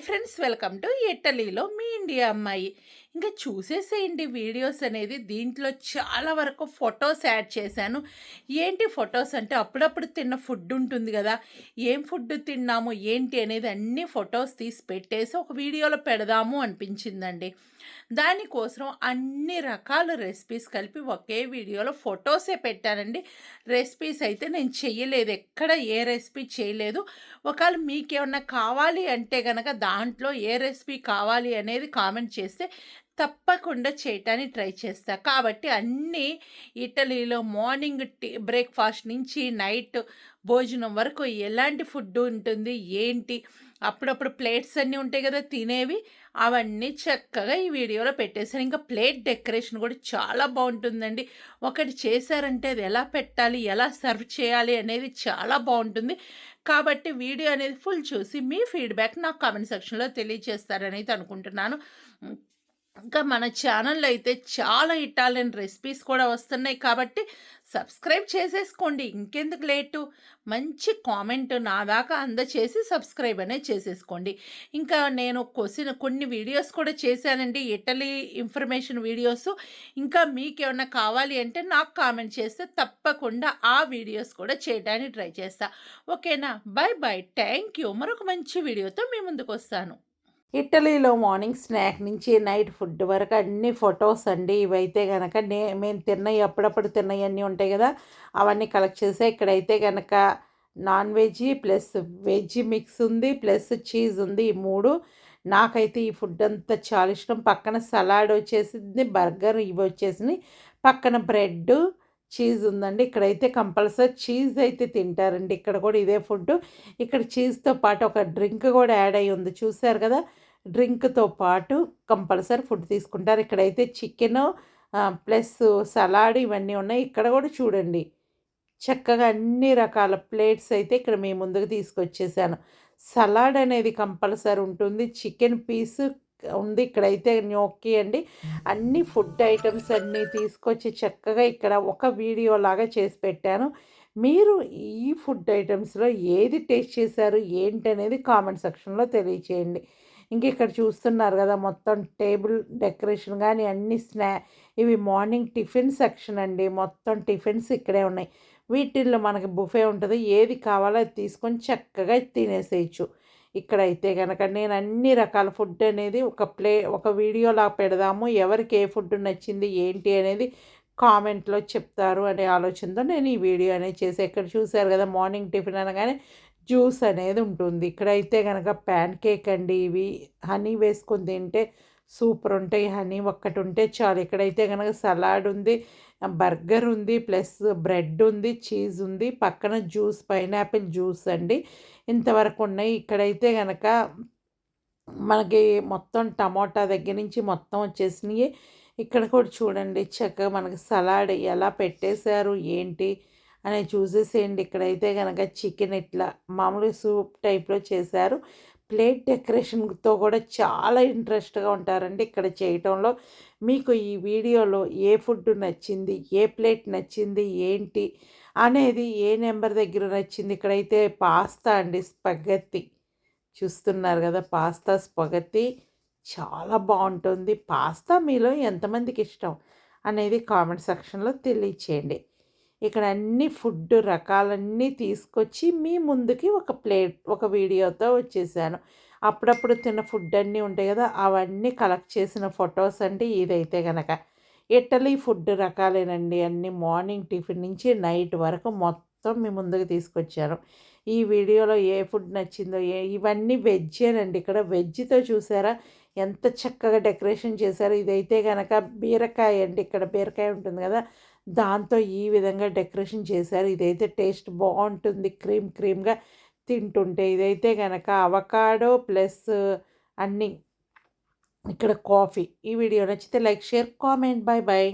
Hi friends, welcome to ఇటలీలో మీ India అమ్మాయి. ఇంకా చూసేసేయండి వీడియోస్ అనేది. దీంట్లో చాలా వరకు ఫొటోస్ యాడ్ చేశాను. ఏంటి ఫొటోస్ అంటే అప్పుడప్పుడు తిన్న ఫుడ్ ఉంటుంది కదా, ఏం ఫుడ్ తిన్నాము ఏంటి అనేది అన్ని ఫొటోస్ తీసి పెట్టేసి ఒక వీడియోలో పెడదాము అనిపించిందండి. దానికోసం అన్ని రకాల రెసిపీస్ కలిపి ఒకే వీడియోలో ఫొటోసే పెట్టానండి. రెసిపీస్ అయితే నేను చెయ్యలేదు, ఎక్కడ ఏ రెసిపీ చేయలేదు. ఒకవేళ మీకేమన్నా కావాలి అంటే గనక దాంట్లో ఏ రెసిపీ కావాలి అనేది కామెంట్ చేస్తే తప్పకుండా చేయటానికి ట్రై చేస్తా. కాబట్టి అన్నీ ఇటలీలో మార్నింగ్ బ్రేక్‌ఫాస్ట్ నుంచి నైట్ భోజనం వరకు ఎలాంటి ఫుడ్ ఉంటుంది, ఏంటి, అప్పుడప్పుడు ప్లేట్స్ అన్నీ ఉంటాయి గదా తినేవి, అవన్నీ చక్కగా ఈ వీడియోలో పెట్టేసాను. ఇంకా ప్లేట్ డెకరేషన్ కూడా చాలా బావుంటుందండి. ఒకటి చేశారంటే అది ఎలా పెట్టాలి, ఎలా సర్వ్ చేయాలి అనేది చాలా బావుంటుంది. కాబట్టి వీడియో అనేది ఫుల్ చూసి మీ ఫీడ్‌బ్యాక్ నాకు కామెంట్ సెక్షన్‌లో తెలియజేస్తారనైతే అనుకుంటున్నాను. హ్మ్. ఇంకా మన ఛానల్‌లో అయితే చాలా ఇటాలియన్ రెసిపీస్ కూడా వస్తున్నాయి కాబట్టి సబ్స్క్రైబ్ చేసేసుకోండి. ఇంకెందుకు లేటు? మంచి కామెంట్ నా దాకా అందచేసి సబ్స్క్రైబ్ అనేది చేసేసుకోండి. ఇంకా నేను కొన్ని వీడియోస్ కూడా చేశానండి, ఇటలీ ఇన్ఫర్మేషన్ వీడియోస్. ఇంకా మీకేమన్నా కావాలి అంటే నాకు కామెంట్ చేస్తే తప్పకుండా ఆ వీడియోస్ కూడా చేయడానికి ట్రై చేస్తా. ఓకేనా? By by. Thank you. మరొక మంచి వీడియోతో మీ ముందుకొస్తాను. ఇటలీలో మార్నింగ్ స్నాక్ నుంచి నైట్ ఫుడ్ వరకు అన్ని ఫొటోస్ అండి. ఇవైతే గనక మేము తిన్నయి, అప్పుడప్పుడు తిన్నయన్నీ ఉంటాయి గదా, అవన్నీ కలెక్ట్ చేసా. ఇక్కడైతే గనక non veg plus veg mix ఉంది, ప్లస్ చీజ్ ఉంది. ఈ 3 నాకైతే ఈ ఫుడ్ అంతా చాలా ఇష్టం. పక్కన సలాడ్ వచ్చేసింది, బర్గర్ ఇవి వచ్చేసినాయి. పక్కన బ్రెడ్, చీజ్ ఉందండి. ఇక్కడైతే కంపల్సరీ చీజ్ అయితే తింటారండి. ఇక్కడ కూడా ఇదే ఫుడ్డు. ఇక్కడ చీజ్‌తో పాటు ఒక డ్రింక్ కూడా యాడ్ అయ్యి ఉంది. చూసారు కదా! డ్రింక్‌తో పాటు కంపల్సరీ ఫుడ్ తీసుకుంటారు. ఇక్కడైతే చికెను ప్లస్ సలాడ్ ఇవన్నీ ఉన్నాయి. ఇక్కడ కూడా చూడండి, చక్కగా అన్ని రకాల ప్లేట్స్ అయితే ఇక్కడ మీ ముందుకు తీసుకొచ్చేసాను. సలాడ్ అనేది కంపల్సరీ ఉంటుంది. చికెన్ పీసు ఉంది. ఇక్కడైతే gnocchi అండి. అన్ని ఫుడ్ ఐటెమ్స్ అన్నీ తీసుకొచ్చి చక్కగా ఇక్కడ ఒక వీడియోలాగా చేసి పెట్టాను. మీరు ఈ ఫుడ్ ఐటెమ్స్‌లో ఏది టేస్ట్ చేశారు, ఏంటనేది కామెంట్ సెక్షన్‌లో తెలియచేయండి. ఇంక ఇక్కడ చూస్తున్నారు గదా! మొత్తం టేబుల్ డెకరేషన్ గాని అన్ని ఇవి మార్నింగ్ టిఫిన్ సెక్షన్ అండి. మొత్తం టిఫిన్స్ ఇక్కడే ఉన్నాయి. వీటిల్లో మనకి బుఫే ఉంటది. ఏది కావాలో అది తీసుకొని చక్కగా తినేసేయొచ్చు. ఇక్కడైతే గనక నేను అన్ని రకాల ఫుడ్ అనేది ఒక వీడియోలా పెడదాము. ఎవరికి ఏ ఫుడ్ నచ్చింది, ఏంటి అనేది కామెంట్‌లో చెప్తారు అనే ఆలోచనతో నేను ఈ వీడియో అనేది చేశా. ఇక్కడ చూసారు గదా! మార్నింగ్ టిఫిన్ అనగానే జ్యూస్ అనేది ఉంటుంది. ఇక్కడైతే గనక ప్యాన్ కేక్ అండి ఇవి. హనీ వేసుకొని తింటే సూపర్ ఉంటాయి. హనీ ఒక్కటుంటే చాలు. ఇక్కడైతే గనక సలాడ్ ఉంది, బర్గర్ ఉంది, ప్లస్ బ్రెడ్ ఉంది, చీజ్ ఉంది. పక్కన జ్యూస్, పైనాపిల్ జ్యూస్ అండి. ఇంతవరకు ఉన్నాయి. ఇక్కడైతే గనక మనకి మొత్తం టమోటా దగ్గర నుంచి మొత్తం వచ్చేసినాయి. ఇక్కడ కూడా చూడండి, చక్కగా మనకి సలాడ్ ఎలా పెట్టేశారు, ఏంటి అనేది చూసేసేయండి. ఇక్కడైతే గనక చికెన్ ఇట్లా మామూలుగా సూప్ టైప్‌లో చేశారు. ప్లేట్ డెకరేషన్‌తో కూడా చాలా ఇంట్రెస్ట్‌గా ఉంటారండి ఇక్కడ చేయటంలో. మీకు ఈ వీడియోలో ఏ ఫుడ్ నచ్చింది, ఏ ప్లేట్ నచ్చింది, ఏంటి అనేది ఏ నెంబర్ దగ్గర నచ్చింది. ఇక్కడైతే పాస్తా అండి, స్పగెత్తి చూస్తున్నారు గదా! పాస్తా స్పగెత్తి చాలా బావుంటుంది. పాస్తా మీలో ఎంతమందికి ఇష్టం అనేది కామెంట్ సెక్షన్‌లో తెలియచేయండి. ఇక్కడ అన్ని ఫుడ్ రకాలన్నీ తీసుకొచ్చి మీ ముందుకి ఒక వీడియోతో వచ్చేసాను. అప్పుడప్పుడు తిన్న ఫుడ్ అన్నీ ఉంటాయి గదా, అవన్నీ కలెక్ట్ చేసిన ఫొటోస్ అండి ఇదైతే గనక. ఇటలీ ఫుడ్ రకాలేనండి అన్నీ. మార్నింగ్ టిఫిన్ నుంచి నైట్ వరకు మొత్తం మీ ముందుకు తీసుకొచ్చాను. ఈ వీడియోలో ఏ ఫుడ్ నచ్చిందో ఇవన్నీ వెజ్జేనండి. ఇక్కడ వెజ్‌తో చూసారా ఎంత చక్కగా డెకరేషన్ చేశారో. ఇదైతే గనక బీరకాయ అండి. ఇక్కడ బీరకాయ ఉంటుంది గదా, దాంతో ఈ విధంగా డెకరేషన్ చేశారు. ఇదైతే టేస్ట్ బావుంటుంది, క్రీమ్‌గా తింటుంటే. ఇదైతే గనక అవకాడో ప్లస్ అన్నీ. ఇక్కడ కాఫీ. ఈ వీడియో నచ్చితే like, share, comment. By by.